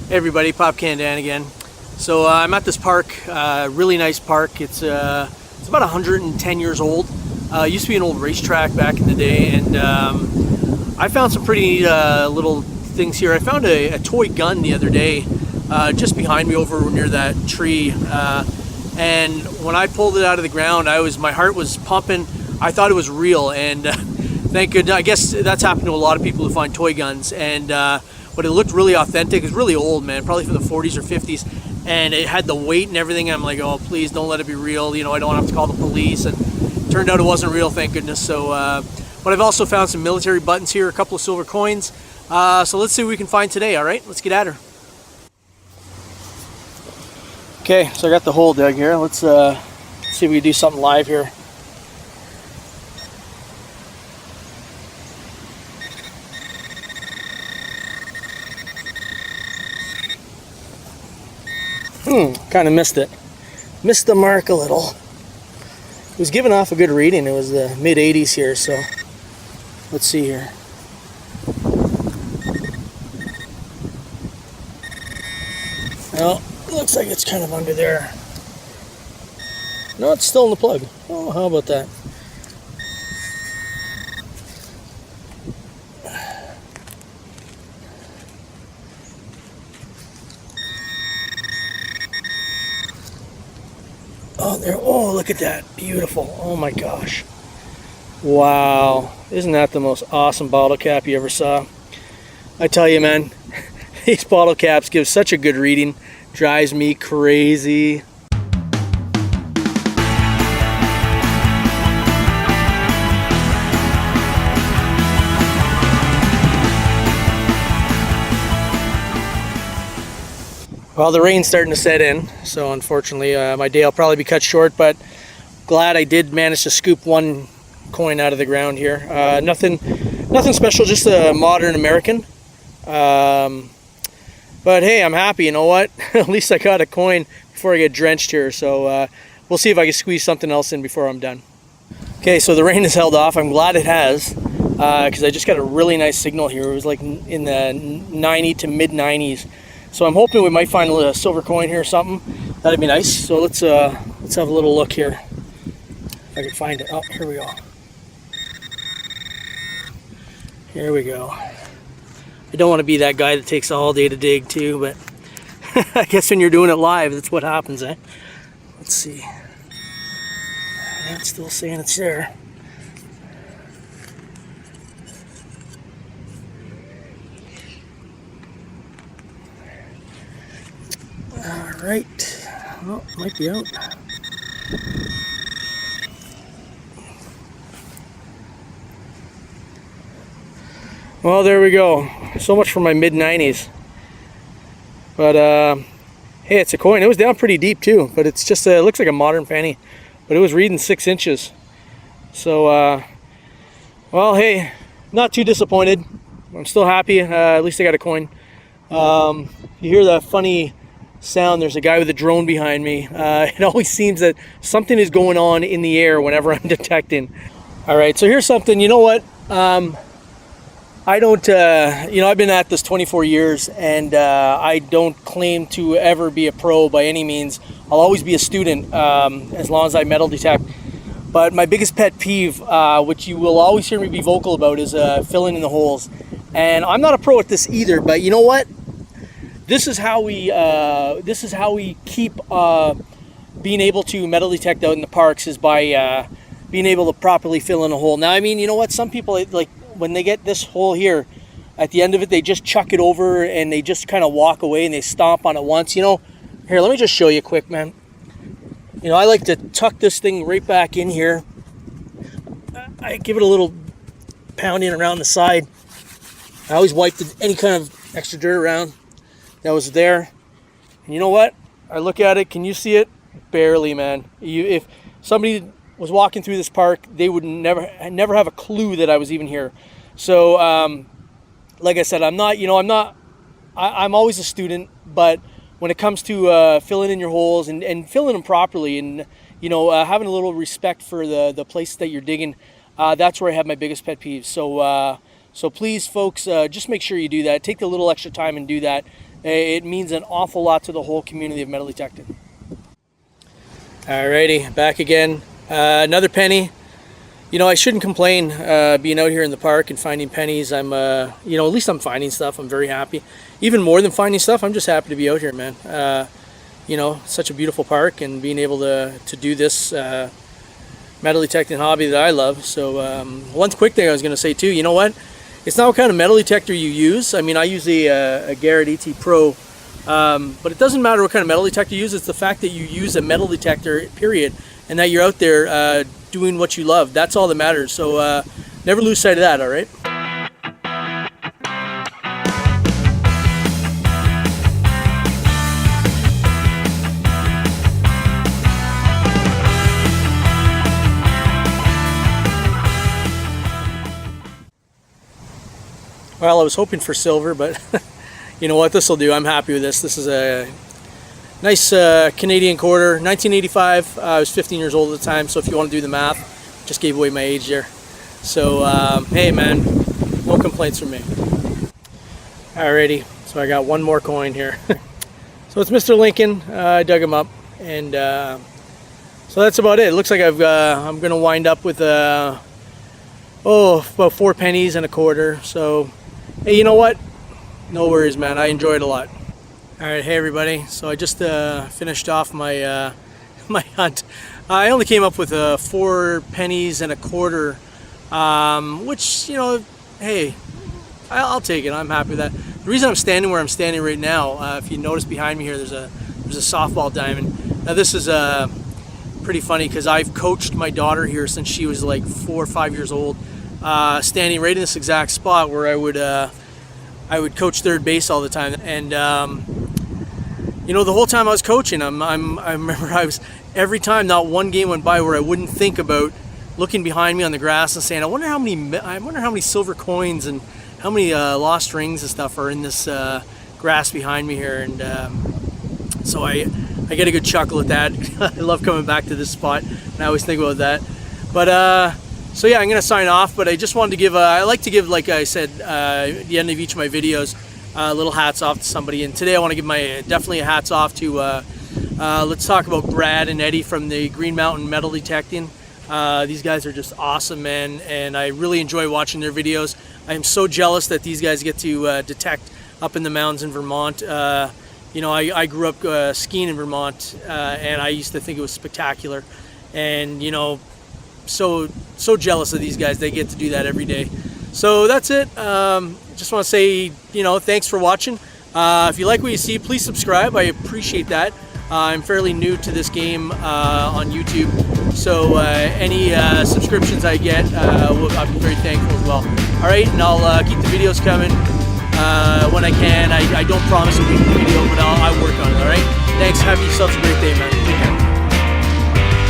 Hey everybody, Pop Can Dan again. So I'm at this park, really nice park. It's about 110 years old. Used to be an old racetrack back in the day, and I found some pretty little things here. I found a toy gun the other day, just behind me over near that tree. And when I pulled it out of the ground, my heart was pumping. I thought it was real, and thank goodness. I guess that's happened to a lot of people who find toy guns, but it looked really authentic. It's really old, man, probably from the 40s or 50s, and it had the weight and everything. I'm like, oh, please don't let it be real. You know, I don't have to call the police. And it turned out it wasn't real, thank goodness. So, but I've also found some military buttons here, a couple of silver coins. So let's see what we can find today. All right, let's get at her. Okay, so I got the hole dug here. Let's see if we can do something live here. Kind of missed it. Missed the mark a little. It was giving off a good reading. It was the mid 80s here, so let's see here. Well, it looks like it's kind of under there. No, it's still in the plug. Oh, how about that? Oh, there. Oh, look at that. Beautiful. Oh my gosh. Wow. Isn't that the most awesome bottle cap you ever saw? I tell you, man, these bottle caps give such a good reading. Drives me crazy. Well, the rain's starting to set in, so unfortunately my day will probably be cut short, but glad I did manage to scoop one coin out of the ground here. Nothing special, just a modern American. But hey, I'm happy, you know what? At least I got a coin before I get drenched here, so we'll see if I can squeeze something else in before I'm done. Okay, so the rain has held off. I'm glad it has, because I just got a really nice signal here. It was like in the 90 to mid 90s. So I'm hoping we might find a silver coin here or something. That'd be nice. So let's have a little look here. If I can find it. Oh, here we go. Here we go. I don't want to be that guy that takes all day to dig too, but I guess when you're doing it live, that's what happens, eh? Let's see. Yeah, it's still saying it's there. All right. Oh, might be out. Well, there we go. So much for my mid 90s. But hey, it's a coin. It was down pretty deep too, but it's just it looks like a modern penny, but it was reading 6 inches. So well, hey, not too disappointed. I'm still happy. At least I got a coin. You hear that funny sound. There's a guy with a drone behind me. It always seems that something is going on in the air whenever I'm detecting. All right, so here's something. You know what? I don't, you know, I've been at this 24 years, and I don't claim to ever be a pro by any means. I'll always be a student as long as I metal detect. But my biggest pet peeve, which you will always hear me be vocal about, is filling in the holes. And I'm not a pro at this either, but you know what? This is how we keep being able to metal detect out in the parks, is by being able to properly fill in a hole. Now, I mean, you know what? Some people, like, when they get this hole here, at the end of it, they just chuck it over and they just kind of walk away and they stomp on it once. You know, here, let me just show you quick, man. You know, I like to tuck this thing right back in here. I give it a little pounding around the side. I always wipe any kind of extra dirt around that was there. And you know what? I look at it. Can you see it? Barely, man. If somebody was walking through this park, they would never have a clue that I was even here. So, like I said, I'm always a student, but when it comes to filling in your holes and filling them properly, and you know, having a little respect for the place that you're digging, that's where I have my biggest pet peeves. So please, folks, just make sure you do that. Take the little extra time and do that. it means an awful lot to the whole community of metal detecting. Alrighty, back again. Another penny. You know, I shouldn't complain being out here in the park and finding pennies. I'm, you know, at least I'm finding stuff. I'm very happy. Even more than finding stuff, I'm just happy to be out here, man. You know, such a beautiful park, and being able to do this metal detecting hobby that I love. So one quick thing I was going to say too, you know what? It's not what kind of metal detector you use. I mean, I use a Garrett AT Pro, but it doesn't matter what kind of metal detector you use. It's the fact that you use a metal detector, period, and that you're out there doing what you love. That's all that matters. So never lose sight of that, all right? Well, I was hoping for silver, but you know what? This will do. I'm happy with this. This is a nice Canadian quarter, 1985. I was 15 years old at the time, so if you want to do the math, just gave away my age there. So, hey man, no complaints from me. Alrighty, so I got one more coin here. So it's Mr. Lincoln. I dug him up, and so that's about it. It looks like I'm going to wind up with about 4 pennies and a quarter. So, hey, you know what? No worries, man. I enjoyed it a lot. All right, hey everybody. So I just finished off my my hunt. I only came up with 4 pennies and a quarter, which, you know, hey, I'll take it. I'm happy with that. The reason I'm standing where I'm standing right now, if you notice behind me here, there's a softball diamond. Now this is pretty funny because I've coached my daughter here since she was like 4 or 5 years old, standing right in this exact spot where I would coach third base all the time. And you know, the whole time I was coaching, I remember every time not one game went by where I wouldn't think about looking behind me on the grass and saying, I wonder how many silver coins and how many lost rings and stuff are in this grass behind me here. And so I get a good chuckle at that. I love coming back to this spot, and I always think about that. But so yeah, I'm gonna sign off, but I just wanted to give I like to give, like I said, at the end of each of my videos, little hats off to somebody. And today I want to give definitely a hats off to let's talk about Brad and Eddie from the Green Mountain Metal Detecting. These guys are just awesome, man, and I really enjoy watching their videos. I am so jealous that these guys get to detect up in the mountains in Vermont. You know, I grew up skiing in Vermont, and I used to think it was spectacular. And you know, so jealous of these guys. They get to do that every day. So that's it. Just want to say, you know, thanks for watching. If you like what you see, please subscribe. I appreciate that. I'm fairly new to this game on YouTube, so any subscriptions I get, I'll be very thankful as well. All right, and I'll keep the videos coming when I can. I don't promise a weekly video, but I'll work on it. All right. Thanks. Have yourselves a great day, man. Take care.